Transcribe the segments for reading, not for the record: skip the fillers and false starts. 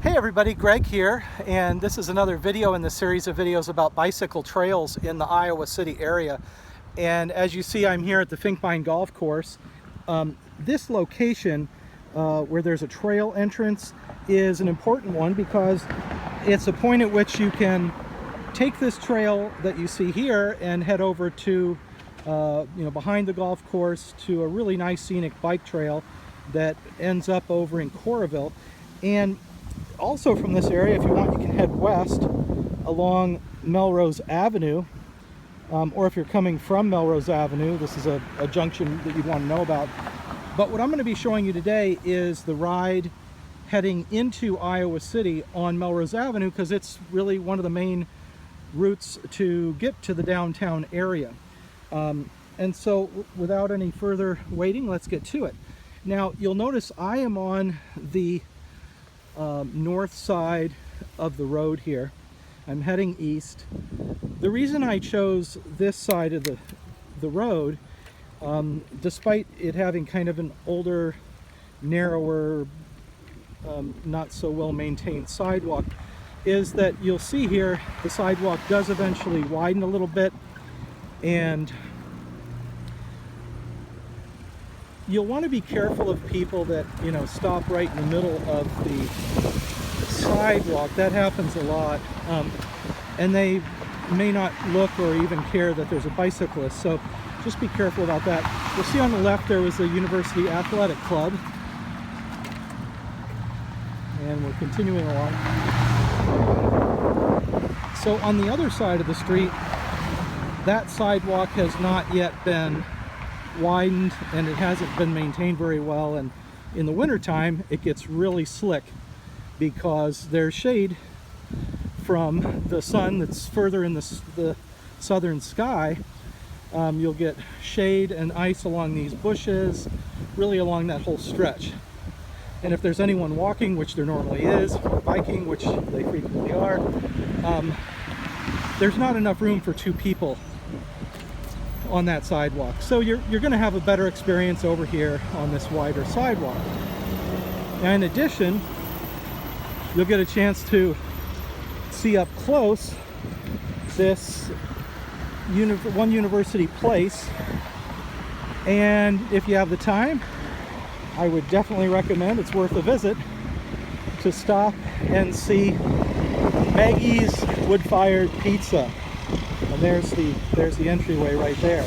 Hey everybody, Greg here, and this is another video in the series of videos about bicycle trails in the Iowa City area. And as you see, I'm here at the Finkbine Golf Course. This location where there's a trail entrance is an important one because it's a point at which you can take this trail that you see here and head over to behind the golf course to a really nice scenic bike trail that ends up over in Coralville. And also from this area, if you want, you can head west along Melrose Avenue, or if you're coming from Melrose Avenue, this is a junction that you'd want to know about. But what I'm going to be showing you today is the ride heading into Iowa City on Melrose Avenue, because it's really one of the main routes to get to the downtown area. And so without any further waiting, let's get to it. Now you'll notice I am on the north side of the road here. I'm heading east. The reason I chose this side of the road, despite it having kind of an older, narrower, not so well maintained sidewalk, is that you'll see here the sidewalk does eventually widen a little bit, and you'll want to be careful of people that, stop right in the middle of the sidewalk. That happens a lot. And they may not look or even care that there's a bicyclist. So just be careful about that. You'll see on the left there was the University Athletic Club. And we're continuing along. So on the other side of the street, that sidewalk has not yet been widened and it hasn't been maintained very well, and in the winter time it gets really slick because there's shade from the sun that's further in the southern sky. You'll get shade and ice along these bushes, really along that whole stretch. And if there's anyone walking, which there normally is, or biking, which they frequently are, there's not enough room for two people on that sidewalk. So you're going to have a better experience over here on this wider sidewalk. Now, in addition, you'll get a chance to see up close this One University Place. And if you have the time, I would definitely recommend, it's worth a visit, to stop and see Maggie's Wood-Fired Pizza. And there's the entryway right there.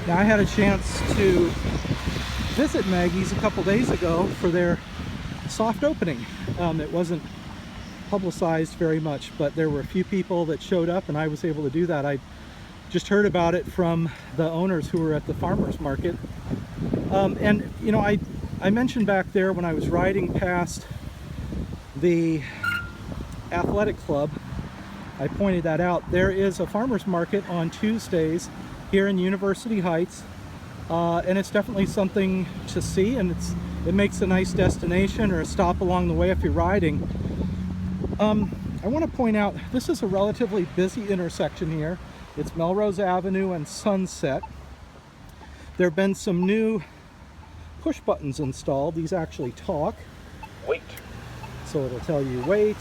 Now, I had a chance to visit Maggie's a couple days ago for their soft opening. It wasn't publicized very much, but there were a few people that showed up and I was able to do that. I just heard about it from the owners who were at the farmers market. And I mentioned back there when I was riding past the athletic club, I pointed that out. There is a farmers market on Tuesdays here in University Heights, and it's definitely something to see, and it makes a nice destination or a stop along the way if you're riding. I want to point out, this is a relatively busy intersection here. It's Melrose Avenue and Sunset. There have been some new push buttons installed. These actually talk. Wait. So it'll tell you wait.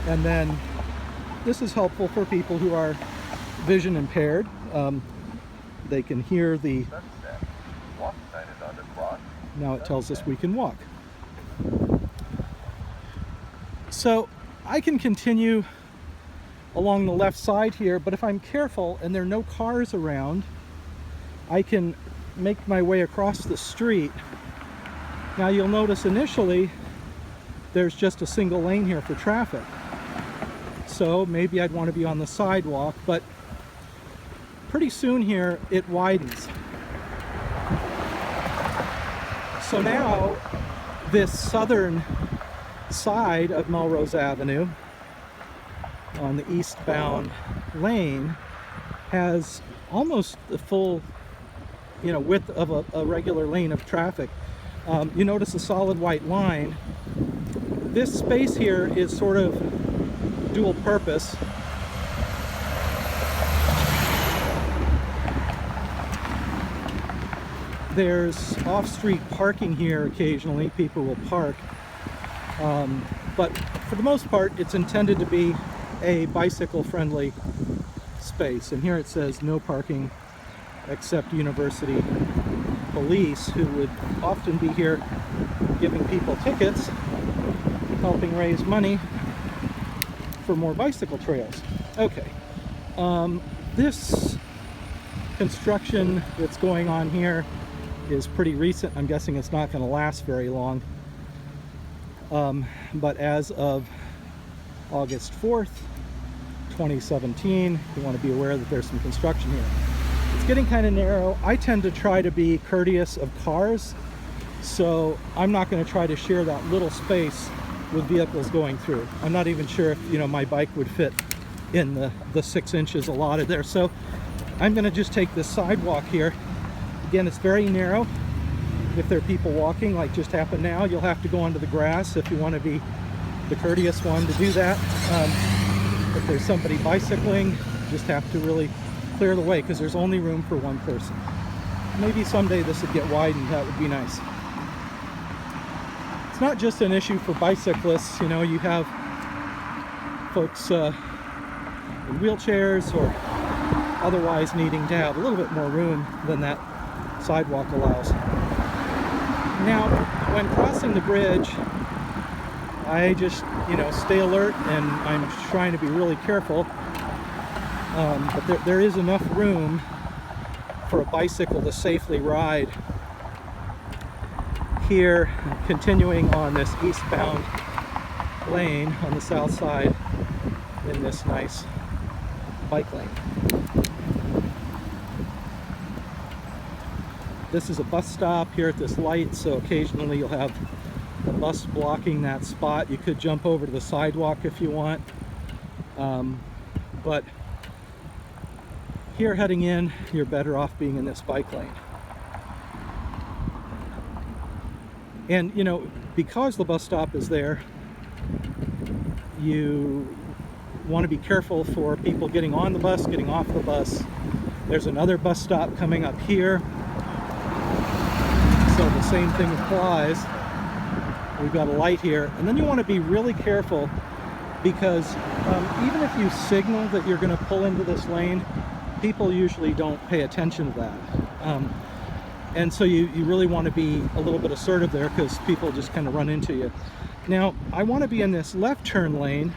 And then this is helpful for people who are vision impaired. They can hear the... Now it tells us we can walk. So I can continue along the left side here, but if I'm careful and there are no cars around, I can make my way across the street. Now you'll notice initially there's just a single lane here for traffic. So maybe I'd want to be on the sidewalk, but pretty soon here it widens. So now this southern side of Melrose Avenue on the eastbound lane has almost the full width of a regular lane of traffic. You notice a solid white line. This space here is sort of dual purpose. There's off-street parking here occasionally. People will park. But for the most part, it's intended to be a bicycle-friendly space. And here it says no parking except university police, who would often be here giving people tickets, helping raise money for more bicycle trails. Okay, this construction that's going on here is pretty recent. I'm guessing it's not going to last very long. But as of August 4th, 2017, you want to be aware that there's some construction here. It's getting kind of narrow. I tend to try to be courteous of cars, so I'm not going to try to share that little space with vehicles going through. I'm not even sure if, you know, my bike would fit in the 6 inches allotted there. So I'm going to just take this sidewalk here. Again, it's very narrow. If there are people walking, like just happened now, you'll have to go onto the grass if you want to be the courteous one to do that. If there's somebody bicycling, just have to really clear the way, because there's only room for one person. Maybe someday this would get widened. That would be nice. It's not just an issue for bicyclists. You know, you have folks in wheelchairs or otherwise needing to have a little bit more room than that sidewalk allows. Now, when crossing the bridge, I just, you know, stay alert, and I'm trying to be really careful. But there is enough room for a bicycle to safely ride here, continuing on this eastbound lane on the south side in this nice bike lane. This is a bus stop here at this light, so occasionally you'll have a bus blocking that spot. You could jump over to the sidewalk if you want, but here heading in, you're better off being in this bike lane. And you know, because the bus stop is there, you want to be careful for people getting on the bus, getting off the bus. There's another bus stop coming up here, so the same thing applies. We've got a light here, and then you want to be really careful, because even if you signal that you're going to pull into this lane, people usually don't pay attention to that. And so you really want to be a little bit assertive there, because people just kind of run into you. Now, I want to be in this left turn lane,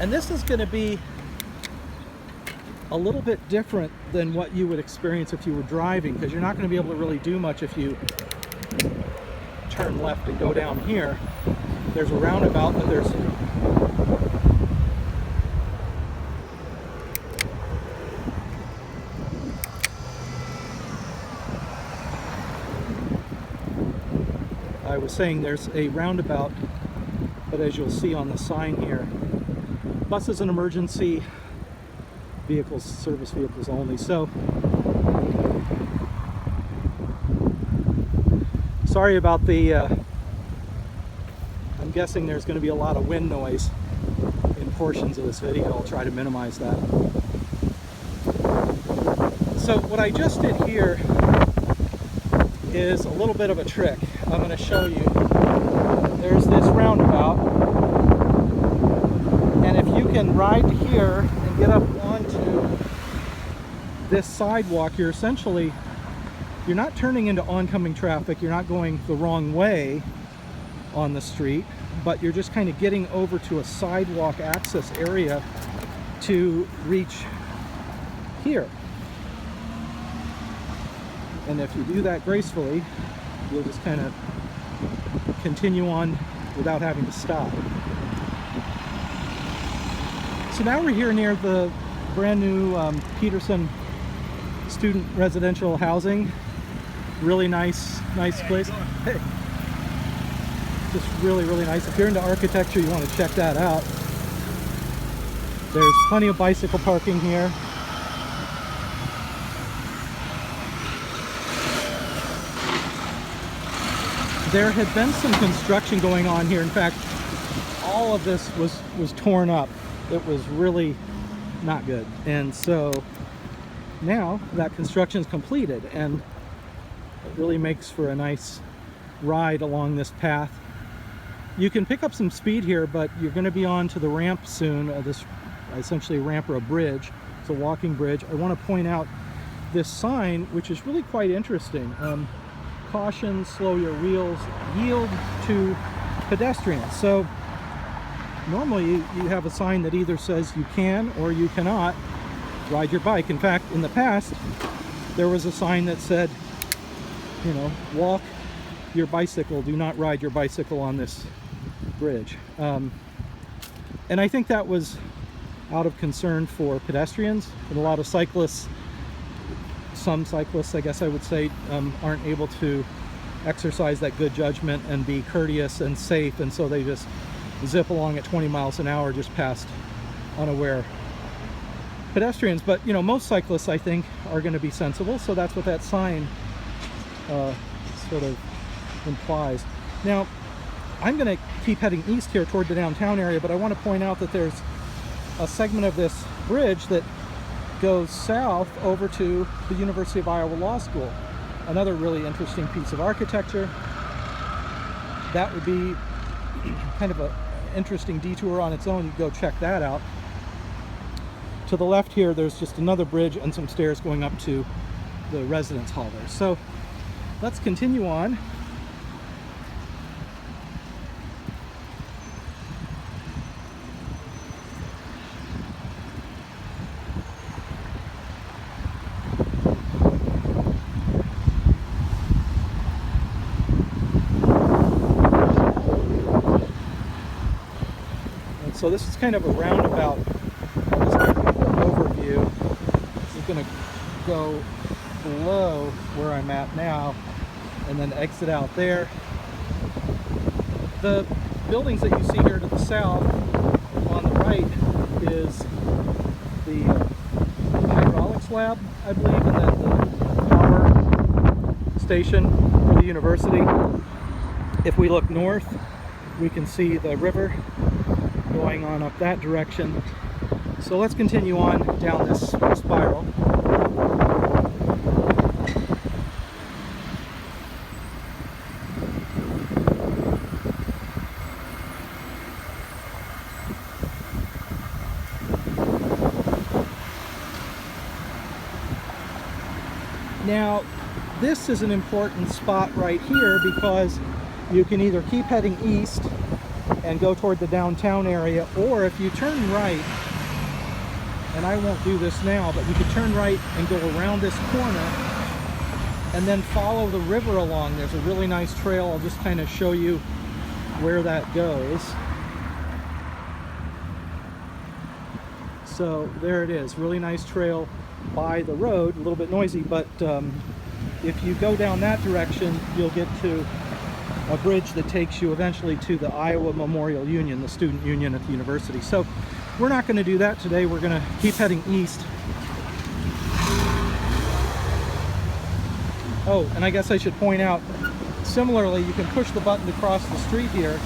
and this is going to be a little bit different than what you would experience if you were driving, because you're not going to be able to really do much if you turn left and go down here. There's a roundabout, but there's I was saying there's a roundabout, but as you'll see on the sign here, buses and emergency vehicles, service vehicles only. So sorry about the I'm guessing there's going to be a lot of wind noise in portions of this video. I'll try to minimize that. So what I just did here is a little bit of a trick. I'm going to show you. There's this roundabout, and if you can ride to here and get up onto this sidewalk, you're not turning into oncoming traffic, you're not going the wrong way on the street, but you're just kind of getting over to a sidewalk access area to reach here. And if you do that gracefully, you'll just kind of continue on without having to stop. So now we're here near the brand new Peterson student residential housing. Really nice place. Hey, just really nice. If you're into architecture, you want to check that out. There's plenty of bicycle parking here. There had been some construction going on here. In fact, all of this was torn up. It was really not good. And so now that construction is completed, and it really makes for a nice ride along this path. You can pick up some speed here, but you're going to be on to the ramp soon. This essentially a ramp or a bridge. It's a walking bridge. I want to point out this sign, which is really quite interesting. Caution, slow your wheels, yield to pedestrians. So normally you have a sign that either says you can or you cannot ride your bike. In fact, in the past, there was a sign that said, you know, walk your bicycle, do not ride your bicycle on this bridge. And I think that was out of concern for pedestrians, and a lot of cyclists, some cyclists I guess I would say, aren't able to exercise that good judgment and be courteous and safe, and so they just zip along at 20 miles an hour just past unaware pedestrians. But you know, most cyclists I think are going to be sensible, so that's what that sign sort of implies. Now I'm going to keep heading east here toward the downtown area, but I want to point out that there's a segment of this bridge that goes south over to the University of Iowa Law School. Another really interesting piece of architecture. That would be kind of an interesting detour on its own. You go check that out. To the left here, there's just another bridge and some stairs going up to the residence hall there. So let's continue on. So this is kind of a roundabout overview. I'm going to go below where I'm at now and then exit out there. The buildings that you see here to the south on the right is the hydraulics lab, I believe, and then the power station for the university. If we look north, we can see the river going on up that direction. So let's continue on down this spiral. Now, this is an important spot right here because you can either keep heading east and go toward the downtown area, or if you turn right, and I won't do this now, but you could turn right and go around this corner and then follow the river along. There's a really nice trail. I'll just kind of show you where that goes. So there it is, really nice trail by the road, a little bit noisy, but if you go down that direction, you'll get to a bridge that takes you eventually to the Iowa Memorial Union, the student union at the university. So we're not going to do that today. We're going to keep heading east. Oh, and I guess I should point out, similarly, you can push the button to cross the street here.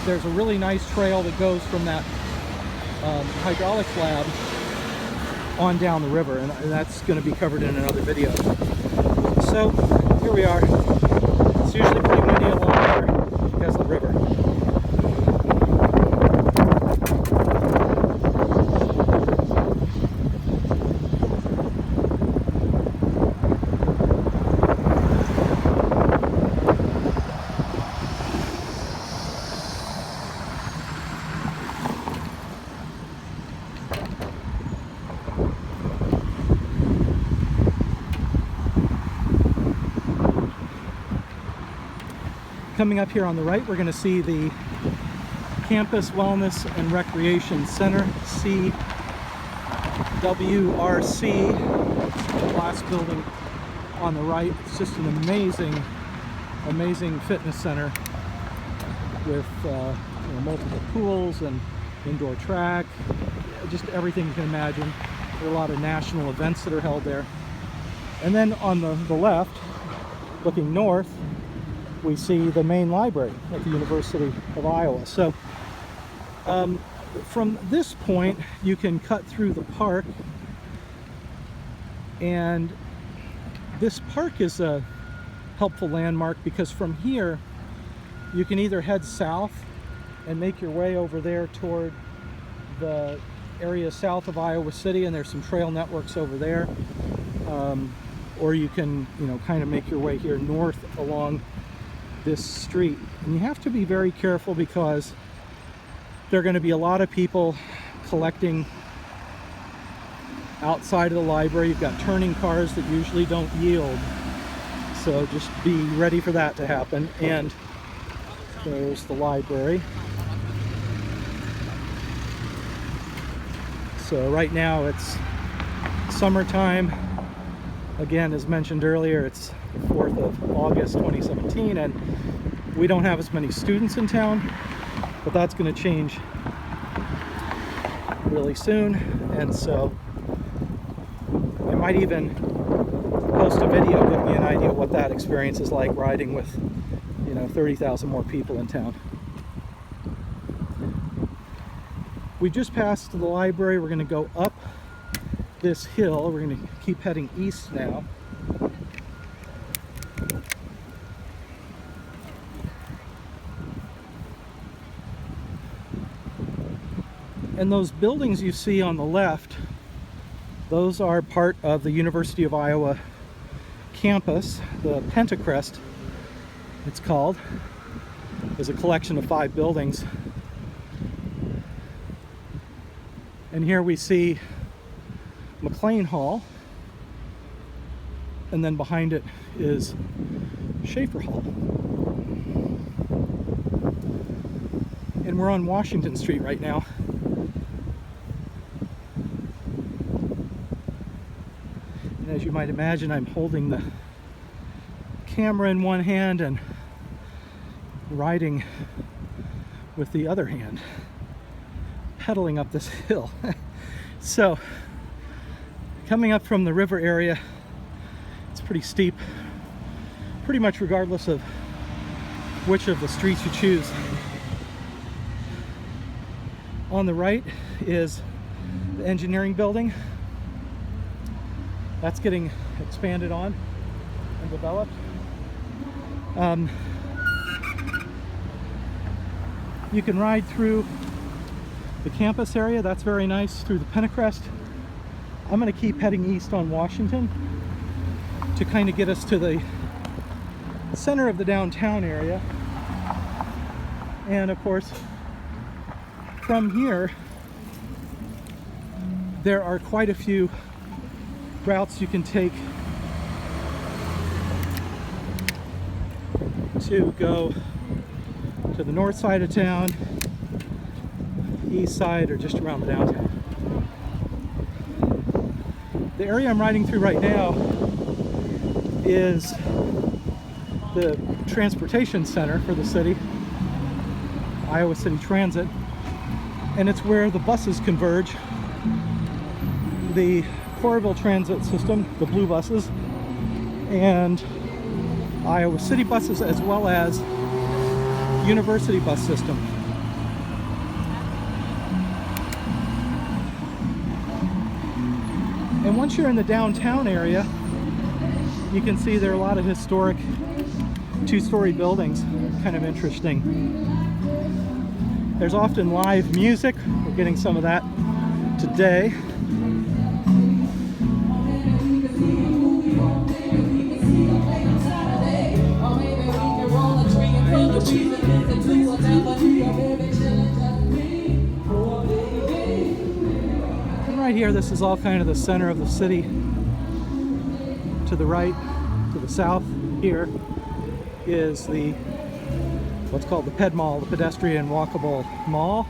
There's a really nice trail that goes from that hydraulics lab on down the river, and that's going to be covered in another video. So here we are. It's usually pretty windy along here because of the river. Coming up here on the right, we're going to see the Campus Wellness and Recreation Center, CWRC, the glass building on the right. It's just an amazing fitness center with multiple pools and indoor track, just everything you can imagine. There are a lot of national events that are held there. And then on the left, looking north, we see the main library at the University of Iowa. So from this point, you can cut through the park And this park is a helpful landmark because from here you can either head south and make your way over there toward the area south of Iowa City, and there's some trail networks over there, or you can, kind of make your way here north along this street. And you have to be very careful because there are going to be a lot of people collecting outside of the library. You've got turning cars that usually don't yield, so just be ready for that to happen. And there's the library. So right now it's summertime. Again, as mentioned earlier, it's the 4th of August 2017, and we don't have as many students in town, but that's going to change really soon. And so I might even post a video giving you an idea of what that experience is like, riding with 30,000 more people in town. We just passed the library. We're going to go up this hill. We're going to keep heading east now. And those buildings you see on the left, those are part of the University of Iowa campus. The Pentacrest, it's called, is a collection of 5 buildings. And here we see McLean Hall, and then behind it is Schaefer Hall. And we're on Washington Street right now. And as you might imagine, I'm holding the camera in one hand and riding with the other hand, pedaling up this hill. So coming up from the river area, it's pretty steep, pretty much regardless of which of the streets you choose. On the right is the engineering building. That's getting expanded on and developed. You can ride through the campus area. That's very nice, through the Pentacrest. I'm going to keep heading east on Washington to kind of get us to the center of the downtown area. And of course, from here, there are quite a few routes you can take to go to the north side of town, east side, or just around the downtown. The area I'm riding through right now is the transportation center for the city, Iowa City Transit, and it's where the buses converge. The Coralville Transit System, the blue buses, and Iowa City buses, as well as University bus system. And once you're in the downtown area, you can see there are a lot of historic 2-story buildings. Kind of interesting. There's often live music. We're getting some of that today. And right here, this is all kind of the center of the city. To the right, to the south here, is the what's called the Ped Mall, the pedestrian walkable mall.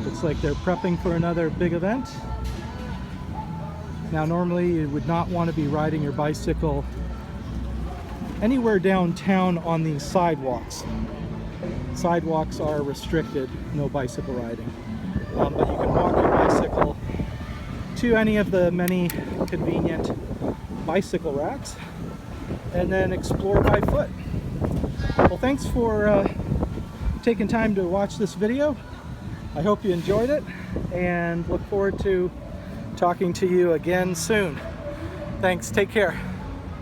Looks like they're prepping for another big event. Now normally you would not want to be riding your bicycle anywhere downtown on these sidewalks. Sidewalks are restricted, no bicycle riding. But you can walk your bicycle to any of the many convenient bicycle racks and then explore by foot. Well, thanks for taking time to watch this video. I hope you enjoyed it and look forward to talking to you again soon. Thanks, take care.